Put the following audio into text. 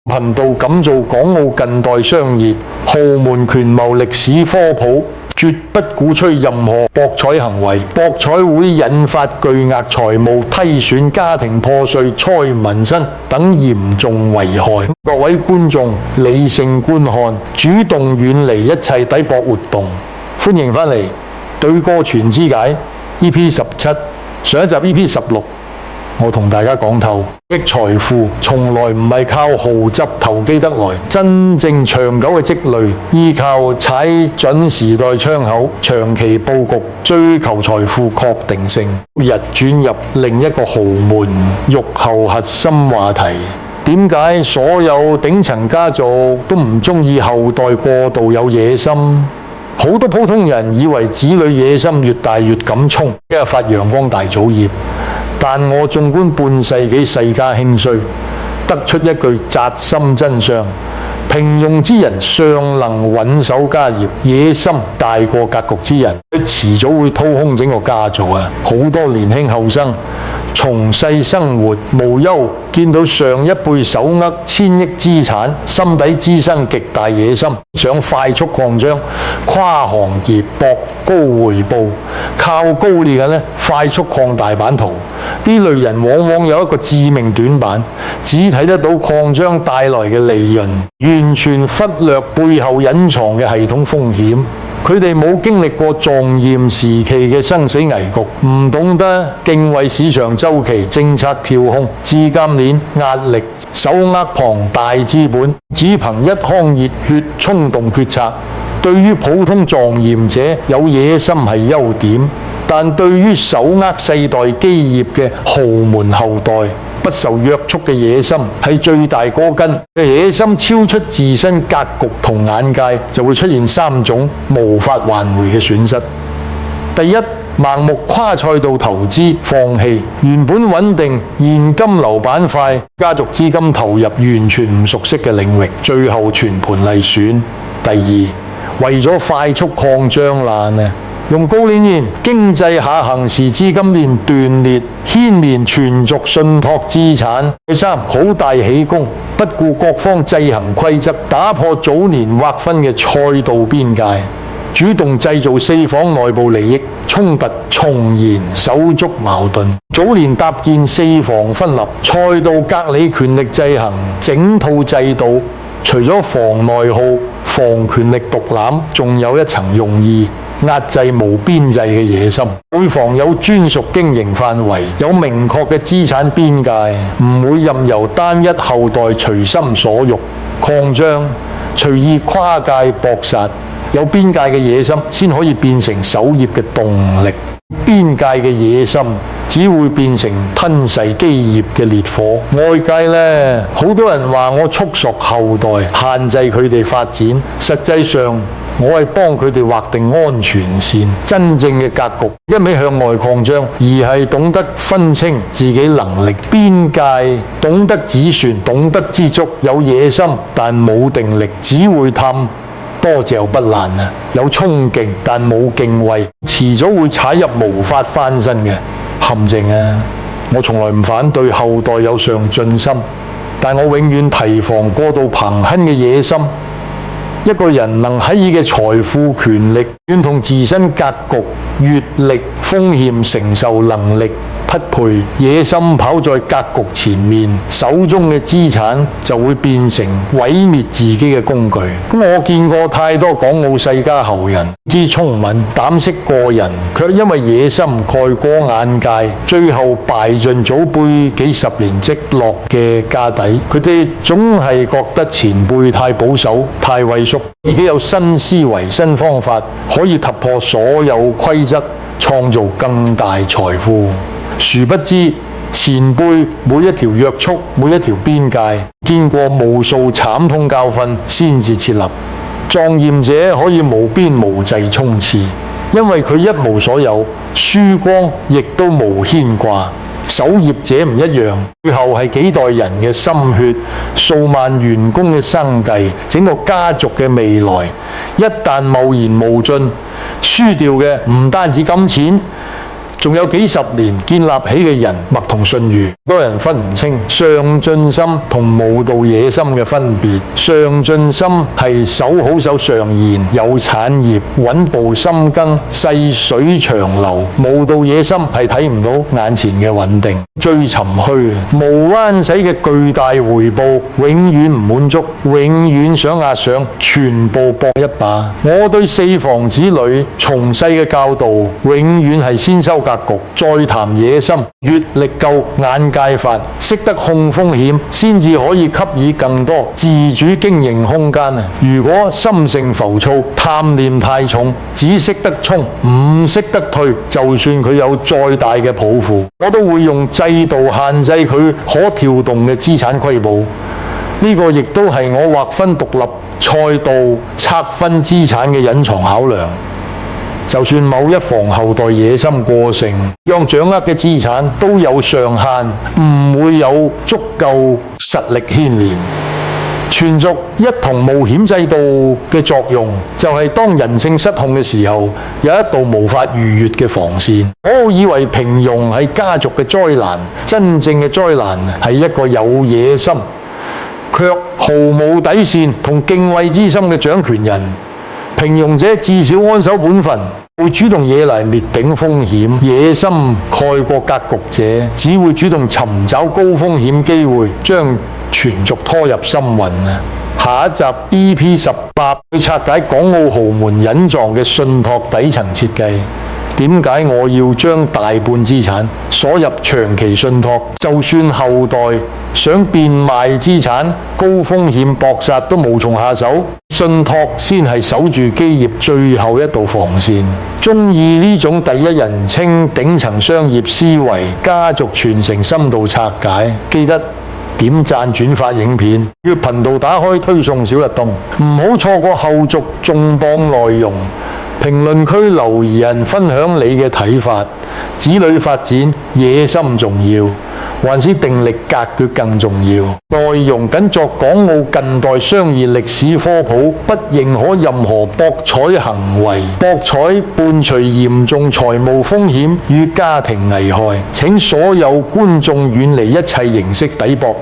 頻道敢做港澳近代商業豪門權謀歷史科普，絕不鼓吹任何博彩行為。博彩會引發巨額財務虧損、家庭破碎、災民生等嚴重危害。各位觀眾理性觀看，主動遠離一切賭博活動。歡迎返嚟《對歌全之解》EP17，上一集 EP16。我同大家講透，億財富從來唔係靠豪執投機得來，真正長久嘅積累，依靠踩準時代窗口，長期佈局，追求財富確定性。日轉入另一個豪門肉後核心話題，點解所有頂層家族都唔中意後代過度有野心？好多普通人以為子女野心越大越敢衝，因為發揚光大祖業。但我縱觀半世紀世家興衰，得出一句扎心真相：平庸之人尚能穩守家業，野心大過格局之人，佢遲早會掏空整個家族啊！好多年輕後生從細生活無憂，見到上一輩手握千億資產，心底滋生極大野心，想快速擴張、跨行業博高回報，靠高利嘅快速擴大版圖。呢類人往往有一個致命短板，只睇得到擴張帶來嘅利潤，完全忽略背後隱藏嘅系統風險。佢哋冇經歷過壯豔時期嘅生死危局，唔懂得敬畏市場周期、政策調控、資金鏈壓力，手握龐大資本，只憑一腔熱血衝動決策。對於普通壯豔者，有野心係優點。但對於手握世代基業嘅豪門後代，不受約束嘅野心係最大禍根。野心超出自身格局同眼界，就會出現3種無法挽回嘅損失。第一，盲目跨賽道投資，放棄原本穩定現金流板塊，家族資金投入完全唔熟悉嘅領域，最後全盤例損。第二，為咗快速擴張爛啊！用高攆現，經濟下行時資金鏈斷裂，牽連全族信託資產。第三，好大喜功，不顧各方制衡規則，打破早年劃分嘅賽道邊界，主動製造4方內部利益衝突，重燃手足矛盾。早年搭建4房分立、賽道隔離權力制衡整套制度，除咗防內耗、防權力獨攬，仲有一層用意。壓制無邊際嘅野心，每房有專屬經營範圍，有明確嘅資產邊界，唔會任由單一後代隨心所欲擴張，隨意跨界搏殺。有邊界嘅野心先可以變成守業嘅動力，邊界嘅野心只會變成吞噬基業嘅烈火。外界呢，好多人話我束縛後代，限制佢哋發展，實際上我係幫佢哋劃定安全線。真正嘅格局一味向外擴張，而係懂得分清自己能力邊界，懂得止損，懂得知足。有野心但冇定力，只會氹，多嚼不爛啊！有衝勁但冇敬畏，遲早會踩入無法翻身嘅陷阱啊！我從來唔反對後代有上進心，但我永遠提防過度憑哼嘅野心。一個人能喺意嘅財富、權力，願同自身格局、閱歷、風險承受能力匹配，野心跑在格局前面，手中嘅資產就會變成毀滅自己嘅工具。我見過太多港澳世家後人，知聰敏、膽識過人，卻因為野心蓋過眼界，最後敗盡祖輩幾十年積落嘅家底。佢哋總係覺得前輩太保守、太畏縮，自己有新思維、新方法，可以突破所有規則，創造更大財富。殊不知前輩每一條約束、每一條邊界，見過無數慘痛教訓先至設立。壯豔者可以無邊無際衝刺，因為佢一無所有，輸光亦都無牽掛。守業者唔一樣，背後係幾代人嘅心血、數萬員工嘅生計、整個家族嘅未來。一旦貿然無盡，輸掉嘅唔單止金錢，仲有幾十年建立起嘅人脈同信譽，多人分唔清上進心同無道野心嘅分別。上進心係守好手上賢，有產業，穩步深耕，細水長流；無道野心係睇唔到眼前嘅穩定，追尋虛，無灣仔嘅巨大回報，永遠唔滿足，永遠想壓上全部搏一把。我對四房子女從細嘅教導，永遠係先修格局，再談野心。閱歷夠，眼界發，識得控風險，先至可以給予更多自主經營空間啊！如果心性浮躁，貪念太重，只識得衝，唔識得退，就算佢有再大嘅抱負，我都會用制度限制佢可跳動嘅資產規模。呢個亦都係我劃分獨立賽道、拆分資產嘅隱藏考量。就算某一房後代野心過剩，讓掌握嘅資產都有上限，唔會有足夠實力牽連。全族一同冒險制度嘅作用，就係當人性失控嘅時候，有一道無法逾越嘅防線。我以為平庸係家族嘅災難，真正嘅災難係一個有野心卻毫無底線同敬畏之心嘅掌權人。平庸者至少安守本分，會主動惹嚟滅頂風險；野心蓋過格局者，只會主動尋找高風險機會，將全族拖入深淵。下一集 EP18 會拆解港澳豪門隱藏嘅信託底層設計。點解我要將大半資產鎖入長期信託？就算後代想變賣資產，高風險搏殺都無從下手，信託先係守住基業最後一道防線。鍾意呢種第一人稱頂層商業思維、家族傳承深度拆解，記得點讚轉發影片，要頻道打開推送小律動，唔好錯過後續重磅內容。評論區留言分享你嘅睇法，子女發展野心重要，還是定力格局更重要？內容僅作港澳近代商業歷史科普，不認可任何博彩行為。博彩伴隨嚴重財務風險與家庭危害，請所有觀眾遠離一切形式賭博。